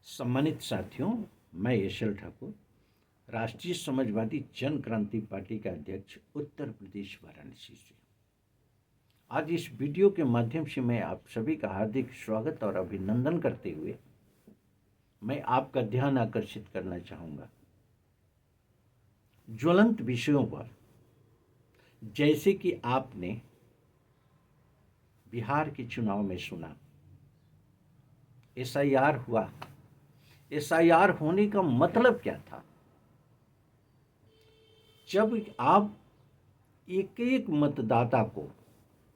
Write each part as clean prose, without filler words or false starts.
सम्मानित साथियों, मैं यशल ठाकुर, राष्ट्रीय समाजवादी जन क्रांति पार्टी का अध्यक्ष, उत्तर प्रदेश वाराणसी से। आज इस वीडियो के माध्यम से मैं आप सभी का हार्दिक स्वागत और अभिनंदन करते हुए मैं आपका ध्यान आकर्षित करना चाहूँगा ज्वलंत विषयों पर। जैसे कि आपने बिहार के चुनाव में सुना, एसआईआर हुआ। एसआईआर होने का मतलब क्या था? जब आप एक एक मतदाता को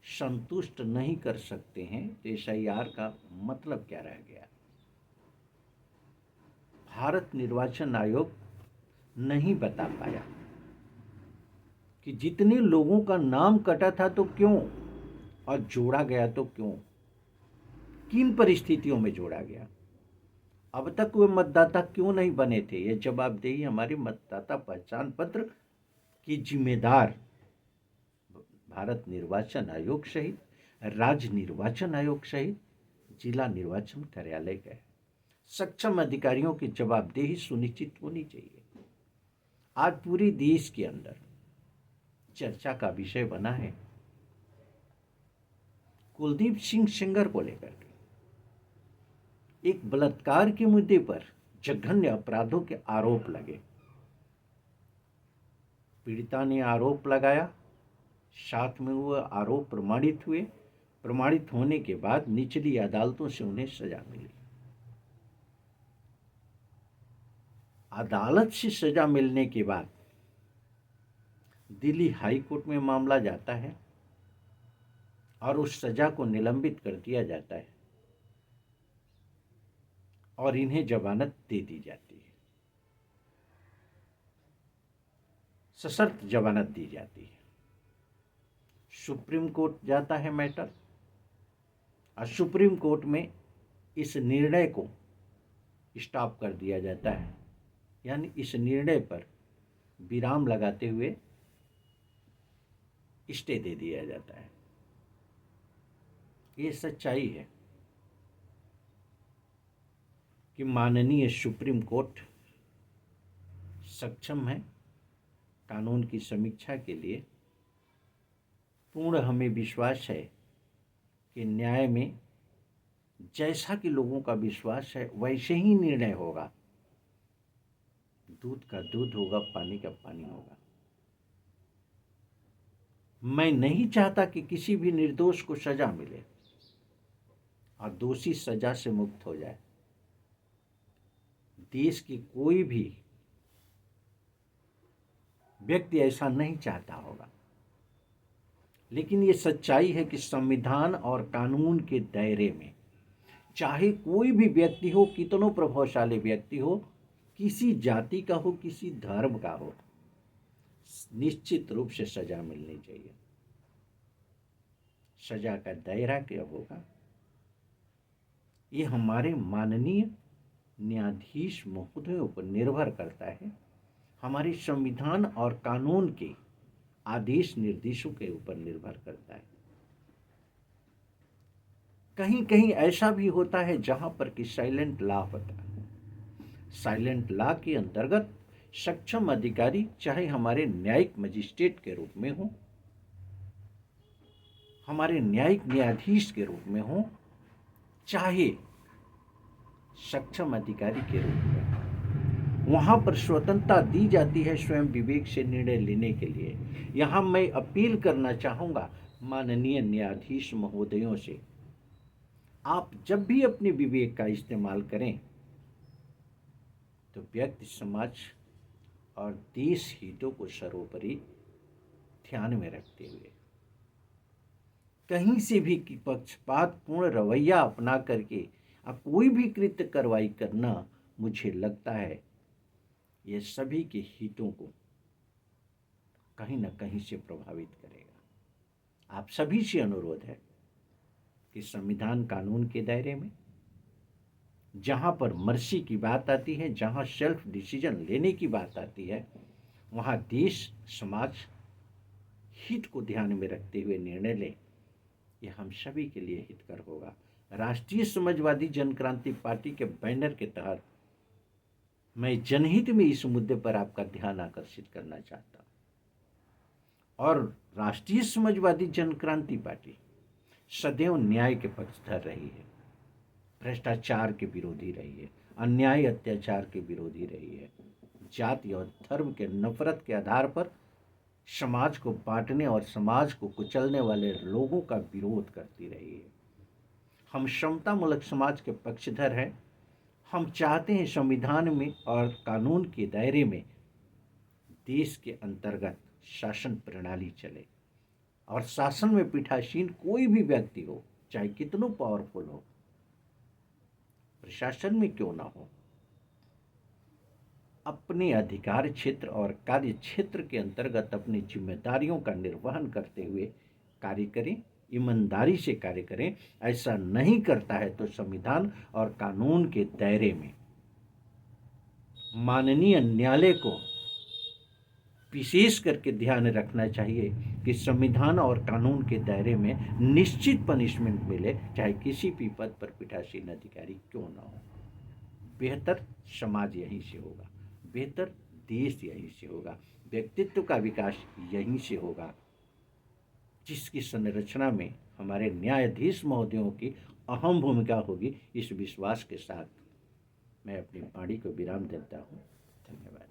संतुष्ट नहीं कर सकते हैं तो एसआईआर का मतलब क्या रह गया? भारत निर्वाचन आयोग नहीं बता पाया कि जितने लोगों का नाम कटा था तो क्यों, और जोड़ा गया तो क्यों, किन परिस्थितियों में जोड़ा गया। अब तक वे मतदाता क्यों नहीं बने थे? ये जवाबदेही हमारे मतदाता पहचान पत्र की जिम्मेदार भारत निर्वाचन आयोग सहित, राज्य निर्वाचन आयोग सहित जिला निर्वाचन कार्यालय का है। सक्षम अधिकारियों की जवाबदेही सुनिश्चित होनी चाहिए। आज पूरे देश के अंदर चर्चा का विषय बना है कुलदीप सिंह सेंगर को लेकर के। एक बलात्कार के मुद्दे पर जघन्य अपराधों के आरोप लगे। पीड़िता ने आरोप लगाया, साथ में वो आरोप प्रमाणित हुए। प्रमाणित होने के बाद निचली अदालतों से उन्हें सजा मिली। अदालत से सजा मिलने के बाद दिल्ली हाई कोर्ट में मामला जाता है और उस सजा को निलंबित कर दिया जाता है और इन्हें जमानत दे दी जाती है, सशर्त जमानत दी जाती है। सुप्रीम कोर्ट जाता है मैटर, और सुप्रीम कोर्ट में इस निर्णय को स्टॉप कर दिया जाता है, यानी इस निर्णय पर विराम लगाते हुए स्टे दे दिया जाता है। ये सच्चाई है कि माननीय सुप्रीम कोर्ट सक्षम है कानून की समीक्षा के लिए। पूर्ण हमें विश्वास है कि न्याय में जैसा कि लोगों का विश्वास है वैसे ही निर्णय होगा। दूध का दूध होगा, पानी का पानी होगा। मैं नहीं चाहता कि किसी भी निर्दोष को सजा मिले और दोषी सजा से मुक्त हो जाए। देश की कोई भी व्यक्ति ऐसा नहीं चाहता होगा, लेकिन ये सच्चाई है कि संविधान और कानून के दायरे में चाहे कोई भी व्यक्ति हो, कितनों प्रभावशाली व्यक्ति हो, किसी जाति का हो, किसी धर्म का हो, निश्चित रूप से सजा मिलनी चाहिए। सजा का दायरा क्या होगा, ये हमारे माननीय न्यायाधीश महोदयों पर निर्भर करता है। हमारे संविधान और कानून के आदेश निर्देशों के ऊपर निर्भर करता है। कहीं कहीं ऐसा भी होता है जहां पर कि साइलेंट लॉ होता है। साइलेंट लॉ के अंतर्गत सक्षम अधिकारी, चाहे हमारे न्यायिक मजिस्ट्रेट के रूप में हो, हमारे न्यायिक न्यायाधीश के रूप में हो, चाहे सक्षम अधिकारी के रूप में, वहां पर स्वतंत्रता दी जाती है स्वयं विवेक से निर्णय लेने के लिए। यहां मैं अपील करना चाहूंगा माननीय न्यायाधीश महोदयों से, आप जब भी अपने विवेक का इस्तेमाल करें तो व्यक्ति, समाज और देश हितों को सर्वोपरि ध्यान में रखते हुए कहीं से भी पक्षपातपूर्ण रवैया अपना करके कोई भी कृत्य कार्रवाई करना, मुझे लगता है ये सभी के हितों को कहीं न कहीं से प्रभावित करेगा। आप सभी से अनुरोध है कि संविधान कानून के दायरे में जहाँ पर मर्सी की बात आती है, जहाँ सेल्फ डिसीजन लेने की बात आती है, वहाँ देश, समाज हित को ध्यान में रखते हुए निर्णय लें। यह हम सभी के लिए हितकर होगा। राष्ट्रीय समाजवादी जनक्रांति पार्टी के बैनर के तहत मैं जनहित में इस मुद्दे पर आपका ध्यान आकर्षित करना चाहता हूं। और राष्ट्रीय समाजवादी जनक्रांति पार्टी सदैव न्याय के पक्षधर रही है, भ्रष्टाचार के विरोधी रही है, अन्याय अत्याचार के विरोधी रही है, जाति और धर्म के नफरत के आधार पर समाज को बांटने और समाज को कुचलने वाले लोगों का विरोध करती रही है। हम समतामूलक समाज के पक्षधर हैं। हम चाहते हैं संविधान में और कानून के दायरे में देश के अंतर्गत शासन प्रणाली चले और शासन में पीठासीन कोई भी व्यक्ति हो, चाहे कितनों पावरफुल हो, प्रशासन में क्यों ना हो, अपने अधिकार क्षेत्र और कार्य क्षेत्र के अंतर्गत अपनी जिम्मेदारियों का निर्वहन करते हुए कार्य करें, ईमानदारी से कार्य करें। ऐसा नहीं करता है तो संविधान और कानून के दायरे में माननीय न्यायालय को विशेष करके ध्यान रखना चाहिए कि संविधान और कानून के दायरे में निश्चित पनिशमेंट मिले, चाहे किसी भी पद पर पीठासीन अधिकारी क्यों ना हो। बेहतर समाज यहीं से होगा, बेहतर देश यहीं से होगा, व्यक्तित्व का विकास यहीं से होगा, जिसकी संरचना में हमारे न्यायाधीश महोदयों की अहम भूमिका होगी। इस विश्वास के साथ मैं अपनी वाणी को विराम देता हूँ। धन्यवाद।